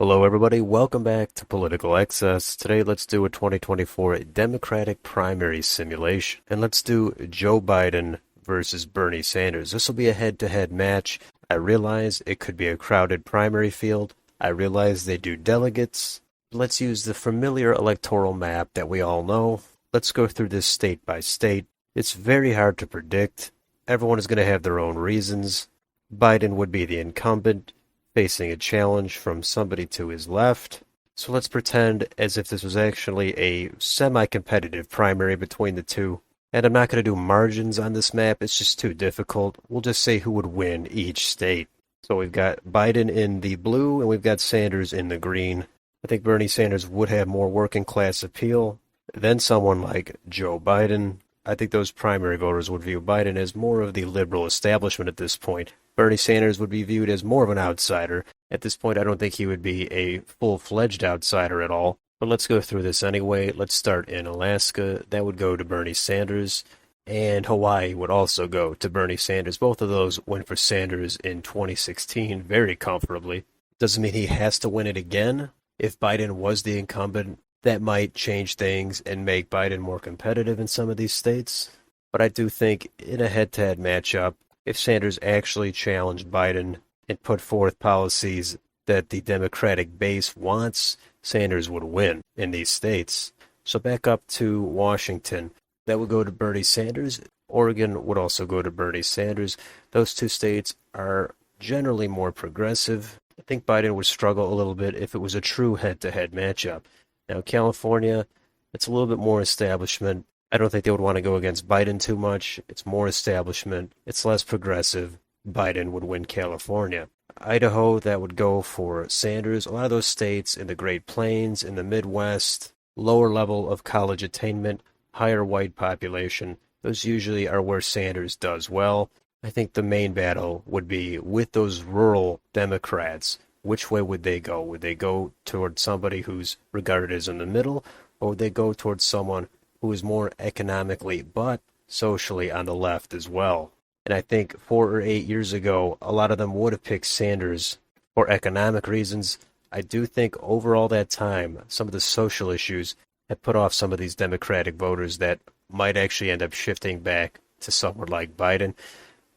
Hello, everybody. Welcome back to Political Excess. Today, let's do a 2024 Democratic primary simulation. And let's do Joe Biden versus Bernie Sanders. This will be a head-to-head match. I realize it could be a crowded primary field. I realize they do delegates. Let's use the familiar electoral map that we all know. Let's go through this state by state. It's very hard to predict. Everyone is going to have their own reasons. Biden would be the incumbent, facing a challenge from somebody to his left. So let's pretend as if this was actually a semi-competitive primary between the two. And I'm not going to do margins on this map, it's just too difficult. We'll just say who would win each state. So we've got Biden in the blue and we've got Sanders in the green. I think Bernie Sanders would have more working class appeal than someone like Joe Biden. I think those primary voters would view Biden as more of the liberal establishment at this point. Bernie Sanders would be viewed as more of an outsider. At this point, I don't think he would be a full-fledged outsider at all. But let's go through this anyway. Let's start in Alaska. That would go to Bernie Sanders. And Hawaii would also go to Bernie Sanders. Both of those went for Sanders in 2016 very comfortably. Doesn't mean he has to win it again. If Biden was the incumbent, that might change things and make Biden more competitive in some of these states. But I do think in a head-to-head matchup, if Sanders actually challenged Biden and put forth policies that the Democratic base wants, Sanders would win in these states. So back up to Washington. That would go to Bernie Sanders. Oregon would also go to Bernie Sanders. Those two states are generally more progressive. I think Biden would struggle a little bit if it was a true head-to-head matchup. Now, California, it's a little bit more establishment. I don't think they would want to go against Biden too much. It's more establishment. It's less progressive. Biden would win California. Idaho, that would go for Sanders. A lot of those states in the Great Plains, in the Midwest, lower level of college attainment, higher white population, those usually are where Sanders does well. I think the main battle would be with those rural Democrats. Which way would they go? Would they go towards somebody who's regarded as in the middle, or would they go towards someone who is more economically but socially on the left as well? And I think 4 or 8 years ago, a lot of them would have picked Sanders for economic reasons. I do think over all that time, some of the social issues have put off some of these Democratic voters that might actually end up shifting back to someone like Biden.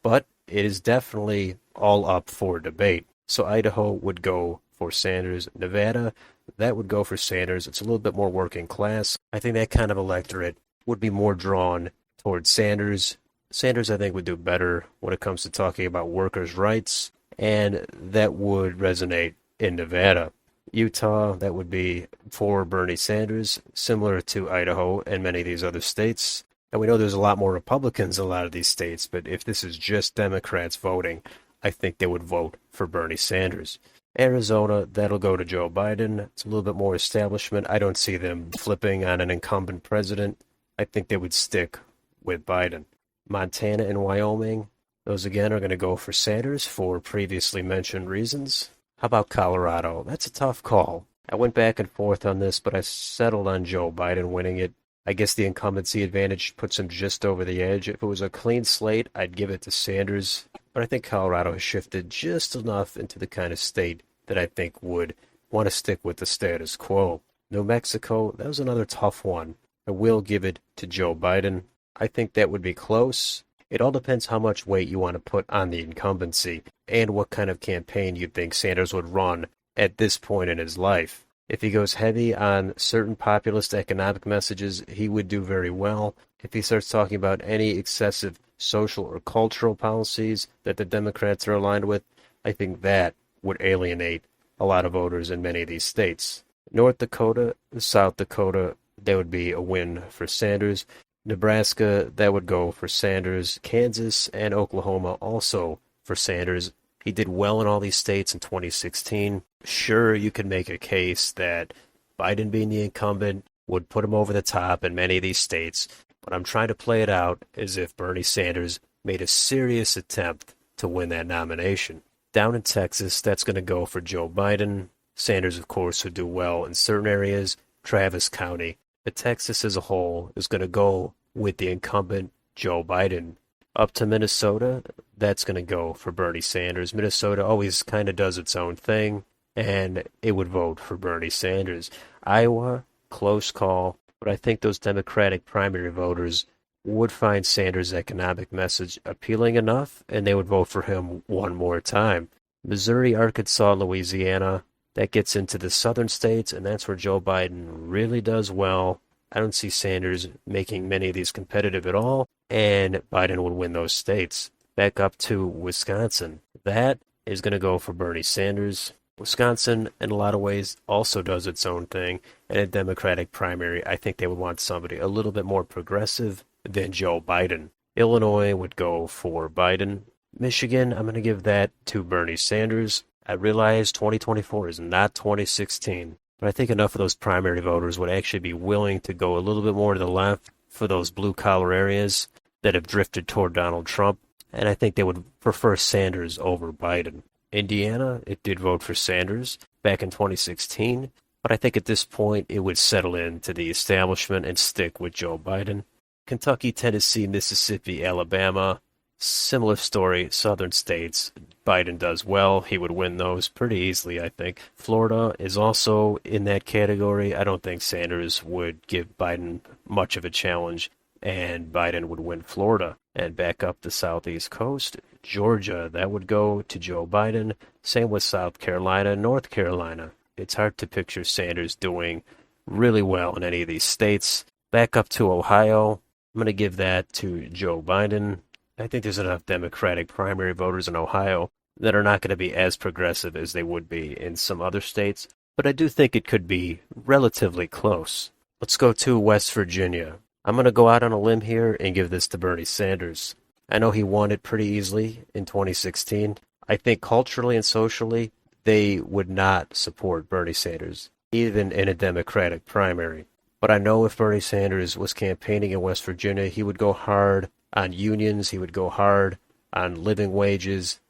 But it is definitely all up for debate. So Idaho would go for Sanders. Nevada, that would go for Sanders. It's a little bit more working class. I think that kind of electorate would be more drawn towards Sanders. Sanders, I think, would do better when it comes to talking about workers' rights, and that would resonate in Nevada. Utah, that would be for Bernie Sanders, similar to Idaho and many of these other states. And we know there's a lot more Republicans in a lot of these states, but if this is just Democrats voting, I think they would vote for Bernie Sanders. Arizona, that'll go to Joe Biden. It's a little bit more establishment. I don't see them flipping on an incumbent president. I think they would stick with Biden. Montana and Wyoming, those again are going to go for Sanders for previously mentioned reasons. How about Colorado? That's a tough call. I went back and forth on this, but I settled on Joe Biden winning it. I guess the incumbency advantage puts him just over the edge. If it was a clean slate, I'd give it to Sanders. But I think Colorado has shifted just enough into the kind of state that I think would want to stick with the status quo. New Mexico, that was another tough one. I will give it to Joe Biden. I think that would be close. It all depends how much weight you want to put on the incumbency and what kind of campaign you think Sanders would run at this point in his life. If he goes heavy on certain populist economic messages, he would do very well. If he starts talking about any excessive social or cultural policies that the Democrats are aligned with, I think that would alienate a lot of voters in many of these states. North Dakota, South Dakota, that would be a win for Sanders. Nebraska, that would go for Sanders. Kansas and Oklahoma also for Sanders. He did well in all these states in 2016. Sure, you could make a case that Biden being the incumbent would put him over the top in many of these states, but I'm trying to play it out as if Bernie Sanders made a serious attempt to win that nomination. Down in Texas, that's going to go for Joe Biden. Sanders, of course, would do well in certain areas. Travis County. But Texas as a whole is going to go with the incumbent Joe Biden. Up to Minnesota, that's going to go for Bernie Sanders. Minnesota always kind of does its own thing. and it would vote for Bernie Sanders. Iowa, close call, but I think those Democratic primary voters would find Sanders' economic message appealing enough, and they would vote for him one more time. Missouri, Arkansas, Louisiana, that gets into the southern states, and that's where Joe Biden really does well. I don't see Sanders making many of these competitive at all, and Biden would win those states. Back up to Wisconsin. That is going to go for Bernie Sanders. Wisconsin, in a lot of ways, also does its own thing. In a Democratic primary, I think they would want somebody a little bit more progressive than Joe Biden. Illinois would go for Biden. Michigan, I'm going to give that to Bernie Sanders. I realize 2024 is not 2016, but I think enough of those primary voters would actually be willing to go a little bit more to the left for those blue-collar areas that have drifted toward Donald Trump, and I think they would prefer Sanders over Biden. Indiana, it did vote for Sanders back in 2016, but I think at this point it would settle into the establishment and stick with Joe Biden. Kentucky, Tennessee, Mississippi, Alabama, similar story, southern states. Biden does well. He would win those pretty easily, I think. Florida is also in that category. I don't think Sanders would give Biden much of a challenge, and Biden would win Florida. And back up the southeast coast, Georgia, that would go to Joe Biden. Same with South Carolina, North Carolina. It's hard to picture Sanders doing really well in any of these states. Back up to Ohio, I'm going to give that to Joe Biden. I think there's enough Democratic primary voters in Ohio that are not going to be as progressive as they would be in some other states, but I do think it could be relatively close. Let's go to West Virginia. I'm going to go out on a limb here and give this to Bernie Sanders. I know he won it pretty easily in 2016. I think culturally and socially, they would not support Bernie Sanders, even in a Democratic primary. But I know if Bernie Sanders was campaigning in West Virginia, he would go hard on unions, he would go hard on living wages,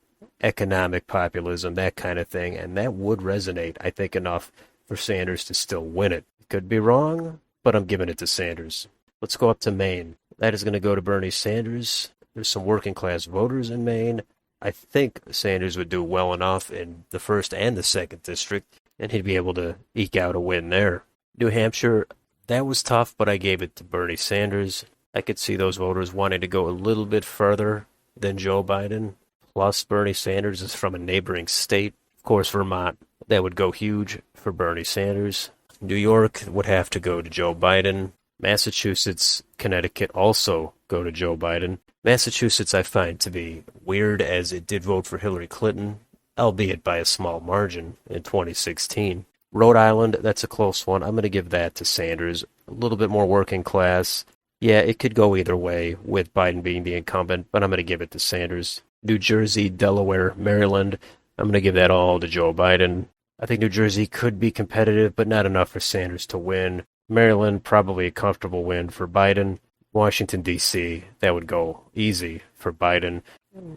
economic populism, that kind of thing, and that would resonate, I think, enough for Sanders to still win it. Could be wrong, but I'm giving it to Sanders. Let's go up to Maine. That is going to go to Bernie Sanders. There's some working class voters in Maine. I think Sanders would do well enough in the 1st and the 2nd district, and he'd be able to eke out a win there. New Hampshire, that was tough, but I gave it to Bernie Sanders. I could see those voters wanting to go a little bit further than Joe Biden. Plus, Bernie Sanders is from a neighboring state. Of course, Vermont, that would go huge for Bernie Sanders. New York would have to go to Joe Biden. Massachusetts, Connecticut also go to Joe Biden. Massachusetts I find to be weird as it did vote for Hillary Clinton, albeit by a small margin in 2016. Rhode Island, that's a close one. I'm going to give that to Sanders. A little bit more working class. Yeah, it could go either way with Biden being the incumbent, but I'm going to give it to Sanders. New Jersey, Delaware, Maryland, I'm going to give that all to Joe Biden. I think New Jersey could be competitive, but not enough for Sanders to win. Maryland, probably a comfortable win for Biden. Washington, D.C., that would go easy for Biden.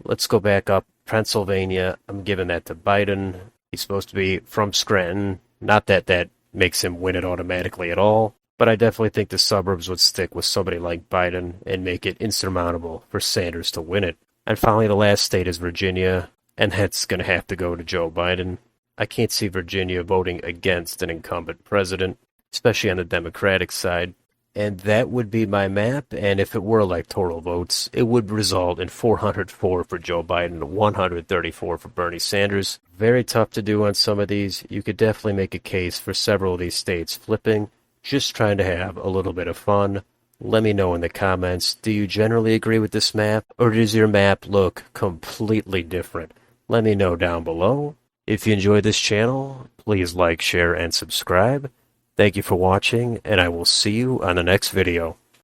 Let's go back up. Pennsylvania, I'm giving that to Biden. He's supposed to be from Scranton. Not that that makes him win it automatically at all, but I definitely think the suburbs would stick with somebody like Biden and make it insurmountable for Sanders to win it. And finally, the last state is Virginia, and that's going to have to go to Joe Biden. I can't see Virginia voting against an incumbent president, especially on the Democratic side. And that would be my map, and if it were electoral votes, it would result in 404 for Joe Biden, 134 for Bernie Sanders. Very tough to do on some of these. You could definitely make a case for several of these states flipping, just trying to have a little bit of fun. Let me know in the comments, do you generally agree with this map, or does your map look completely different? Let me know down below. If you enjoyed this channel, please like, share, and subscribe. Thank you for watching, and I will see you on the next video.